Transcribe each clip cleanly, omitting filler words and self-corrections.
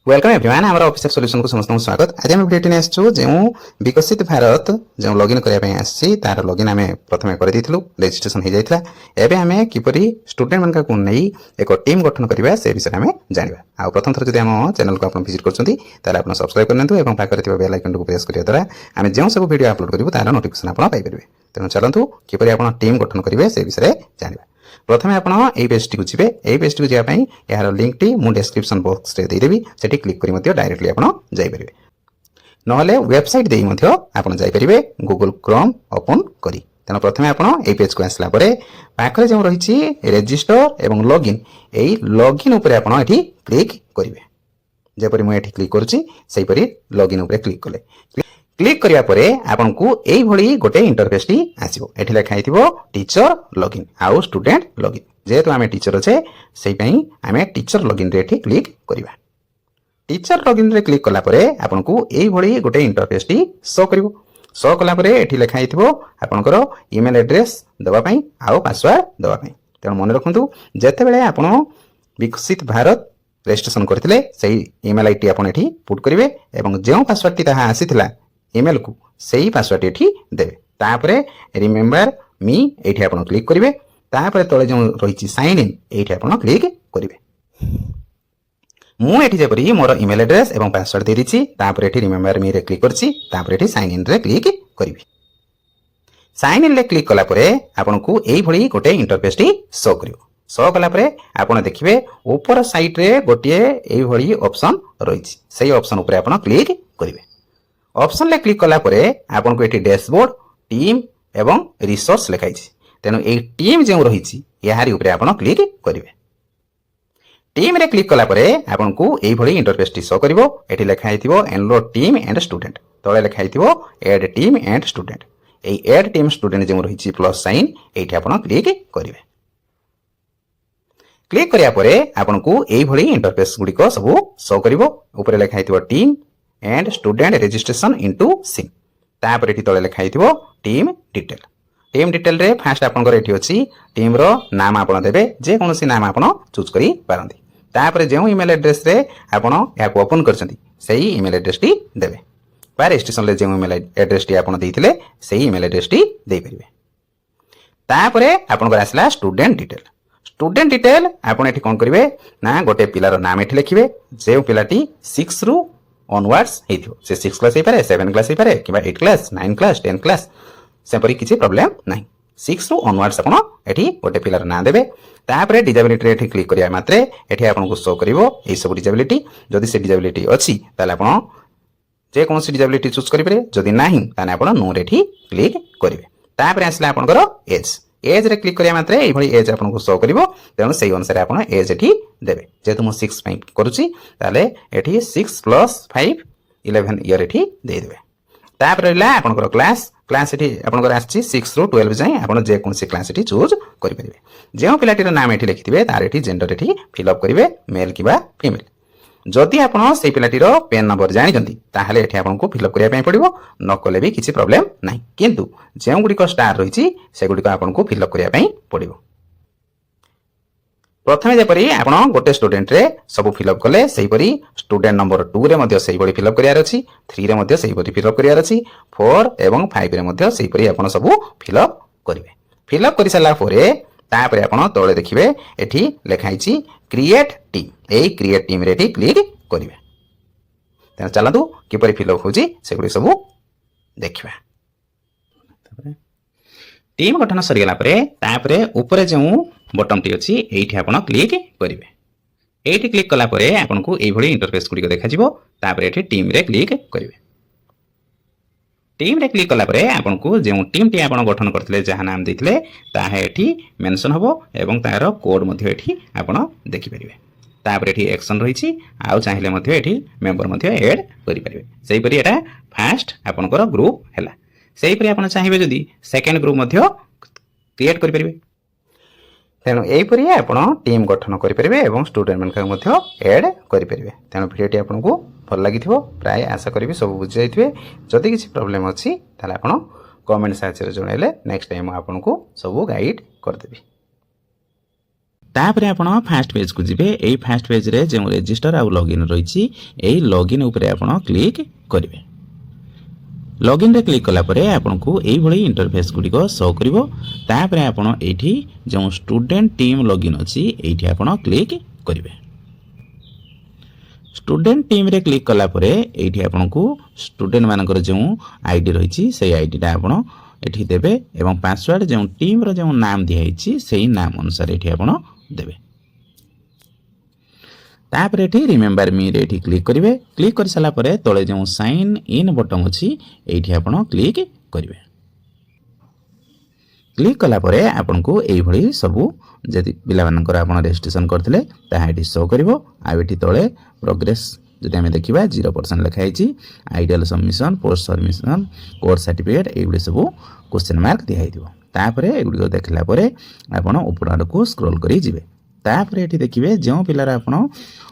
Welcome everyone आम official solution को समस्त स्वागत। आज आम भिडियो आसचु जो विकसित भारत जो लॉगिन करने आसी तार लॉगिन आम प्रथम कर रजिस्ट्रेशन हो जाता। एवं आम किपरि स्टूडेंट मान को नहीं एक टीम गठन करवा से विषय में जाना। आ प्रथम थर जब आम चैनल को आप विजिट कर सब्सक्राइब करनी और पाखे बेल आइकन को प्रेस करने द्वारा आम जो सब वीडियो अपलोड करूँ तार नोटिफिकेशन आप पाइपर। तेणु चलतु किपरि आप टीम गठन करेंगे से विषय जाना। प्रथम आप पेज टी जी ये पेज टी जावाई यार लिंक टी मुझे डिस्क्रिप्शन बॉक्स में देदेवी से क्लिक कर डायरेक्टली आपरे ना वेबसाइट दे आप जापरेंगे गूगल क्रोम ओपन करी। तेना प्रथम आप पेज को आसला पाखे जो रही रेजिस्टर एवं लॉगिन यही लॉगिन उपर आप क्लिक करेंगे। जपरी मुझे क्लिक करुँगी लॉगिन उपर क्लिक कले क्लिक करिया परे आपन को एई भली गोटे इंटरफेस टी आसीबो। एठी लिखा टीचर लॉगिन आउ स्टूडेंट लॉगिन। जेहेतु आमे टीचर अच्छे से आमे टीचर लॉगिन रे एठी क्लिक करिवा। टीचर लॉगिन रे क्लिक कला परे आपन को एई भली गोटे इंटरफेस टी शो करिवो। शो कला परे एठी लिखा आपनकर ईमेल एड्रेस दबा पई आउ पासवर्ड दबा पई। तेणु मन रखंतु जेते बेले आपन विकसित भारत रजिस्ट्रेशन करथिले सेही ईमेल आईडी आपन एठी पुट करिवे एवं जेउ पासवर्ड टी ताहा आसीथिला ईमेल को सही पासवर्ड एठी देबे। तापरे रिमेंबर मी एठी आपण क्लिक करिवे। तापरे तळे जो रहिछि साइन इन एठी आपण क्लिक करिवे। मु एठी जेपरि मोर ईमेल एड्रेस एवं पासवर्ड दे दिछि तापरे एठी रिमेंबर मी रे क्लिक करछि तापरे एठी साइन इन रे क्लिक करिवे। साइन इन रे क्लिक कला परे आपण को एई भली गोटे इंटरफेस टी शो करिवो। शो कला परे आपण देखिबे ऊपर साइड रे गोटे एई भली ऑप्शन रहिछि सेही ऑप्शन ऊपर आपण क्लिक करिवे। ऑप्शन ले क्लिक कला परे आपन को एठी डैशबोर्ड टीम एवं रिसोर्स लिखाई छी। तेनु ए टीम जे रही यारी ऊपर आपन क्लिक करिवे। टीम रे क्लिक कला परे आपन को एई भली इंटरफेस टी शो करिवो। एठी लिखा हिथिबो एनरोल टीम एंड स्टूडेंट तळे लिखा हिथिबो ऐड टीम एंड स्टूडेंट। एई ऐड टीम स्टूडेंट जे रही प्लस साइन एठी आपन क्लिक करिवे। क्लिक करिया परे आपन को एई भली इंटरफेस गुडी को सब शो करिवो। ऊपर लिखा हिथिबो team and student registration into सिम। तापर एठी तळे लिखा हिथिबो टीम डिटेल। टीम डिटेल रे फास्ट आपनकर एठी अछि टीम रो नाम आपन देबे जे कोनोसी नाम आपन चूज करि पारंती। तापर जे ईमेल एड्रेस रे आपन या को ओपन करचंती सेही ईमेल एड्रेस टी देबे। बा रजिस्ट्रेशन ले जे ईमेल एड्रेस टी आपन देइथिले सेही ईमेल एड्रेस टी देइ परिबे। तापर आपनकर आसला स्टूडेंट डिटेल। स्टूडेंट डिटेल आपन एठी कोन करिवे ना गोटे पिलार नाम एठी लिखिबे जे पिलाटी 6 रु ऑनवर्ड्स से 6 क्लास 7 क्लास कि 8 क्लास 9 क्लास 10 क्लास सेपरी किसी प्रॉब्लम नहीं। 6 रु ऑनवर्ड्स आपन एठी गोटे पिलार ना देबे। तापरे डिसेबिलिटी एठी क्लिक करिया मात्रे एठी आपन को शो करिवो ए सब डिसेबिलिटी। जदि से डिसेबिलिटी अछि ताले आपन जे कोनसी डिसेबिलिटी चूज करि पारे। जदि नाही ताने आपन नो रे एठी क्लिक करिवे। तापरे आसला आपनकर एज रे क्लिक करिया मात्रे एई भली एज आपन को शो करिवो। तेणु सेही अनुसार आपन एज एठी देबे। जेतु मो 6 पाई करूची ताले एठी 6 + 5 11 इयर एठी दे देबे। तापर रहला आपनकर क्लास एठी आपनकर आछि 6 रु 12 जाय आपन जे कोनसी क्लास एठी चूज करि परिबे। जेउ पिलाटीर नाम एठी लिखिथिबे तार एठी जेंडर एठी फिल अप करिवे मेल किबा फीमेल। जदि आपन सेही पिलाटीर पेन नंबर जानि जंती ताहाले एठी आपन को फिल अप करिया पई पड़िबो। न कले भी किछि प्रॉब्लम नाही। किंतु जेउ गुडी को स्टार रहिछि से गुडी को आपन को फिल अप करिया पई पड़िबो। प्रथमे जेपरि आपन गोटे स्टूडेंट रे सब फिल अप कले सेही परि स्टूडेंट नंबर 2 रे मध्ये सेही परि फिल अप करियार अछि 3 रे मध्ये सेही परि फिल अप करियार अछि 4 एवं 5 रे मध्ये सेही परि आपन सब फिल अप करिवे। फिल अप करि सला परे तापरे आपन तळे देखिबे एठी लेखा हिछि क्रिएट टीम। एई क्रिएट टीम रे एठी क्लिक करिवे। त चलंतु किपरि फिल अप होछि सेगुडी सब देखिबा। टीम गठन सरी गला परे तापरे ऊपर जे बटन टी अछि एठी आपन क्लिक करिवे। एठी क्लिक कला परे आपन को एई भली इंटरफेस गुडी को देखा जिवो। तापरे एठी टीम रे क्लिक करिवे। टीम रे क्लिक कला परे आपन को जे टीम टी आपन गठन करथिले जहा नाम दैथिले ताहा एठी मेंशन हबो एवं तार कोड मध्ये एठी आपन देखि परिवे। तापरे एठी एक्शन रहिछि आउ चाहिले मध्ये एठी मेंबर मध्ये ऐड करि परिवे। सेही परि एटा फर्स्ट आपन को ग्रुप हैला। सेही परि आपन चाहिबे जदी सेकंड ग्रुप मध्ये क्रिएट करि परिवे। तेणु यहीपरि आपन टीम गठन करेंगे और स्टूडेंट मान ऐड करेंगे। तेणु भिडियो आपको भल लगी प्राय आशा करी सब बुझी जाइए। जदि किसी प्रॉब्लम अच्छी ताले आपन कमेंट साहाय्य जनइले नेक्स्ट टाइम आपको सब गाइड करदेवी। तापर आपण फास्ट पेज को जिबे एई फास्ट पेज रे जे रजिस्टर आ लॉगिन रहिछि एई लॉगिन ऊपर आपण क्लिक करिवे लॉगिन रे क्लिक कला परे आपण को एई भली इंटरफेस गुडी को शो करिवो तापर आपण एठी जो स्टूडेंट टीम लॉगिन अछि एठी आपण क्लिक करिवे स्टूडेंट टीम रे क्लिक कला परे एठी आपण को स्टूडेंट मानकर जो आईडी रहिछि सेई आईडी टा आपण एठी देबे एवं पासवर्ड जो टीम रो जो नाम दियाइछि सेई नाम अनुसार एठी आपण देबे तापर एठी रिमेंबर मी रे एठी क्लिक करिवे क्लिक कर सला परे तळे जो साइन इन बटन अछि एठी आपण क्लिक करिवे क्लिक कला परे आपण को एई भली सबु जदि पिला मानकर आपण रजिस्ट्रेशन करथिले ताहा एठी शो करिवो आ एठी तळे प्रोग्रेस जदि हमें देखिबा 0% लिखा आइछि ideal submission post submission course certificate एगुडी सबु क्वेश्चन मार्क दिया हिदिबो तापरे एगुडी को देखला परे आपण ऊपर आड़ को स्क्रॉल करी जिवे तापरे एठी देखिबे जो पिलार आपण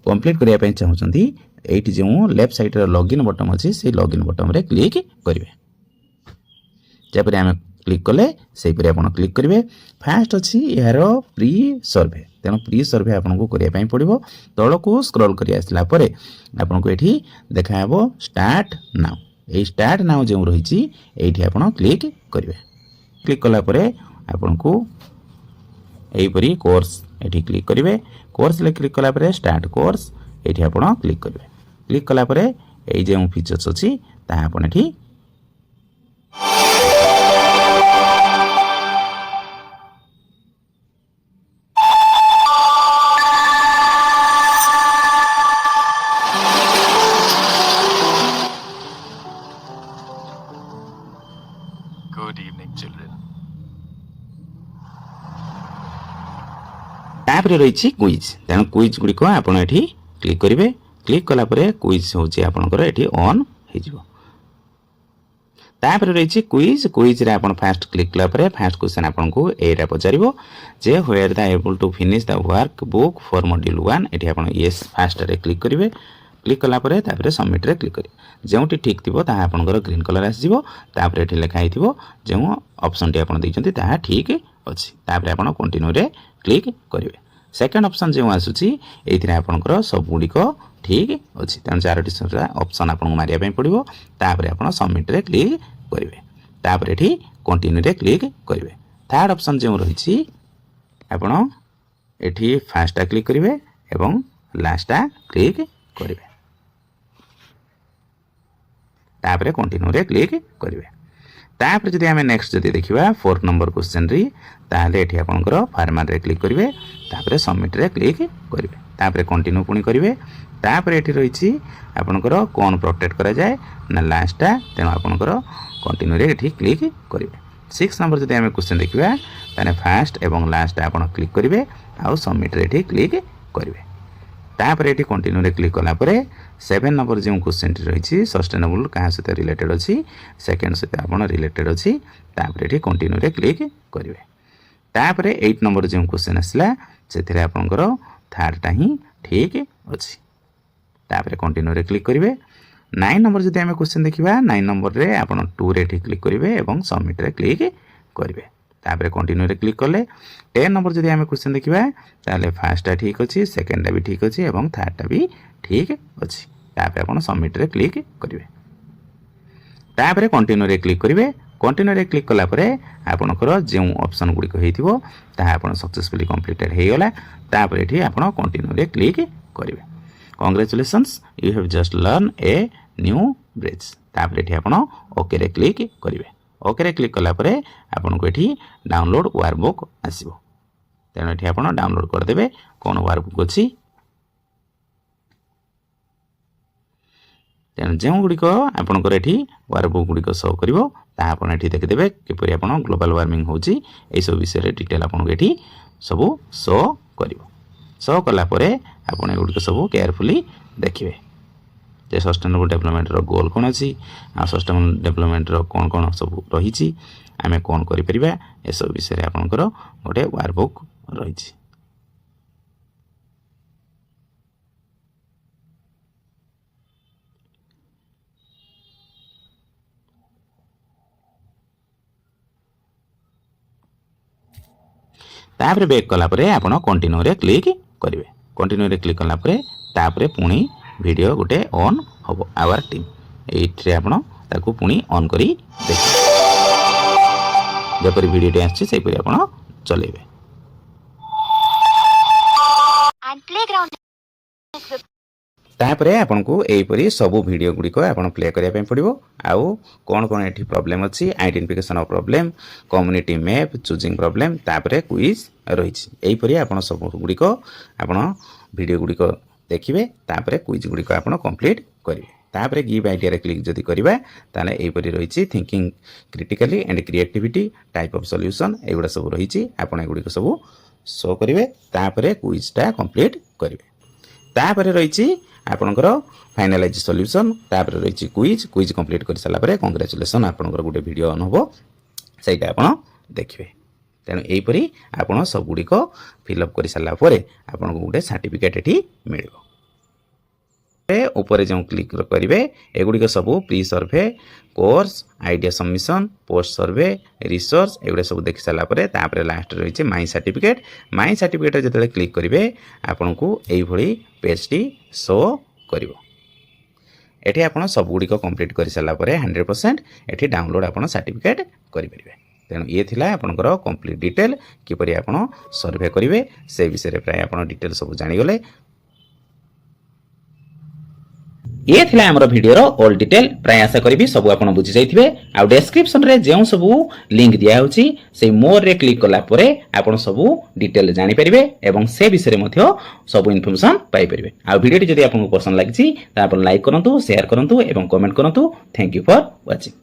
कंप्लीट करिया पय चाहुचंती एठी जो लेफ्ट साइड रे लॉगिन बटन अछि से लॉगिन बटन रे क्लिक करिवे जेपरे हमें क्लिक कले सेही परे आपण क्लिक करिवे फास्ट अछि यार प्री सर्वे तेनो प्री सर्वे आपन को करिया पय पड़िबो तळ को स्क्रॉल करि आसला परे आपन को एठी देखाबो स्टार्ट नाउ ए स्टार्ट नाउ जे रहिछि एठी आपन क्लिक करिवे क्लिक कला परे आपन को एही परी कोर्स एठी क्लिक करिवे कोर्स ले क्लिक कला परे स्टार्ट कोर्स एठी आपन क्लिक करिवे क्लिक कला परे एही जे फीचर्स अछि ता आपन एठी Good evening, children. तापर रही क्विज तेणु क्विज गुड़िक आपड़ ये क्लिक करेंगे क्लिक कला क्विज हूँ आपंकर ये ऑन होपर रही क्विज क्विज रे आपन फास्ट क्लिक कला फास्ट क्वेश्चन आपको एटा पचार जे where the able to finish the workbook for module 1 ये आप येस फास्ट रे क्लिक करेंगे क्लिक कला सबमिट रे क्लिक करेंगे जोटी ठीक थी आपंकर ग्रीन कलर आसो ये लिखाई जो ऑप्शन टी आप देखते ठीक अच्छी आप कंटिन्यू रे क्लिक करेंगे सेकेंड ऑप्शन जो आसूसी ये आपंकर सब गुड़िक ठीक अच्छी तेणु 4टी ऑप्शन आपको मारिया पड़ो तापर आप सबमिट रे क्लिक करेंगे ये कंटिन्यू रे क्लिक करेंगे थर्ड ऑप्शन जो रही आपड़ ये फास्टा क्लिक करेंगे एवं लास्टा क्लिक करेंगे तापर कंटिन्यू रे क्लिक करेंगे तापर जदि आम नेक्स्ट जदि देखा 4 नंबर क्वेश्चन री ताहले एठी आपनकर फार्मर रे क्लिक करेंगे तापर सबमिट रे क्लिक करेंगे तापर कंटिन्यू पुणी करेंगे तापर एठी रही आपनकर कौन प्रोटेक्ट करा जाए ना लास्टा तेणु आपनकर कंटिन्यू रे एठी क्लिक करेंगे 6 नंबर जदि आम क्वेश्चन देखा ताने फास्ट एवं लास्ट आपन क्लिक करेंगे आउ सबमिट रे एठी क्लिक करेंगे तापर ये कंटिन्यू रे क्लिक कला परे 7 नंबर जो क्वेश्चन रही सस्टेनेबल क्या सहित रिलेटेड अच्छी सेकेंड सहित आप रिलेटेड अच्छी तापर ये कंटिन्यू रे क्लिक करेंगे तापर 8 नंबर जो क्वेश्चन आसला से आपंकर थर्डटा ही ठीक अच्छी तापर कंटिन्यू रे क्लिक करेंगे 9 नंबर जब आम क्वेश्चन देखा 9 नंबर रे आप 2 रे क्लिक करेंगे और सबमिट रे क्लिक करेंगे तापर कंटिन्यू रे क्लिक कले 10 नंबर जब आम क्वेश्चन देखा ताले फर्स्टा ठीक अच्छी सेकेंडटा भी ठीक अच्छी और थर्डटा भी ठीक अच्छी तापर आप सबमिट रे क्लिक करेंगे तापर कंटिन्यू रे क्लिक करेंगे कंटिन्यू रे क्लिक कला परे आपनकर जो ऑप्शन गुड़िक होइथिबो ताहा आपन सक्सेसफुली कंप्लीटेड हो गला तापर एठी आपन कंटिन्यू रे क्लिक करेंगे congratulations you have just learn a new bridge तापर एठी आपन ओके रे क्लिक करेंगे ओके रे क्लिक कला परे आपन को एठी डाउनलोड वर्कबुक आसीबो तेणु एठी आपन डाउनलोड करदेबे कौन वर्कबुक अच्छी तेणु जो गुड़िक आपंकर ये वर्कबुक गुड़िक शो कर देखिदेवे किपर आप ग्लोबल वार्मिंग होची सब विषय डिटेल आपको ये सब शो कर शो कलापर आप सब केयरफुली देखिए जे सस्टेनेबल डेवलपमेंट रो गोल कौन अच्छी आ सस्टेनेबल डेवलपमेंट रो कौन कौन सब रही आम कौन कर सब विषय आपंकर गोटे वर्कबुक रही। तापर बैक कलापर आप कंटिन्यू रे क्लिक करेंगे कंटिन्यू रे क्लिक कलापर तापर पुणी वीडियो गोटे ऑन हम आवर टीम ये आप पुणी ऑन करी देखिए जपरी वीडियो आसपरी आप चलेबे तापरे आपनको एहीपरी सबू वीडियो गुड़िक आप प्ले करने पड़ो आउ कौन कौन ये प्रोब्लेम अच्छी identification of problem community map choosing problem तापरे क्विज रही आप सब गुड़िक आप वीडियो गुड़िक देखिए तापरे क्विज गुड़िक आप कंप्लीट करेंगे तापरे गिव आइडिया क्लिक जदि करवा ताले एहीपरी रही thinking critically and creativity type of solution एगुड़ा सब रही आप एगुड़िक सब शो करेंगे तापरे क्विजटा कंप्लीट करेंगे तापरे रही आपणकर फाइनालाइज सॉल्यूशन तापर रही क्विज क्विज कंप्लीट कर सारापर कंग्रेचुलेसन आपणकर गोटे वीडियो ऑन हो सहीटा आप देखिए तेणु यहीपरी आप सबुड़िक फिलअप कर सारापर आपको गोटे सर्टिफिकेट ये मिल ऊपर जो क्लिक करेंगे एगुड़िक सब pre survey course idea submission post survey research एगुड़ा सब देख सारापर तापर लास्ट रही माई सर्टिफिकेट जो क्लिक करेंगे आपन को यही पेजटी शो कर एठी आप सबुड़िक कंप्लीट कर सारापर 100% एठी डाउनलोड आप सर्टिफिकेट करेंगे तेणु ये थिला आपनकर कंप्लीट डिटेल किपरि आप सर्वे करेंगे से विषय प्राय आप डिटेल सब जानीगले ये थिला हमर वीडियो रो ऑल डिटेल प्राय आशा करी सब आप बुझी जाइथिबे आ डिस्क्रिप्शन रे जेउ सब लिंक दिया होची से मोर रे क्लिक कला परे आपण सब डिटेल जानि परिबे एवं से विषय मध्ये सब इन्फॉर्मेशन पाई परिबे आ वीडियो जदि आपन पसंद लागिछि त आपण लाइक करंतु शेयर करंतु एवं कमेंट करंतु थैंक यू फॉर वाचिंग।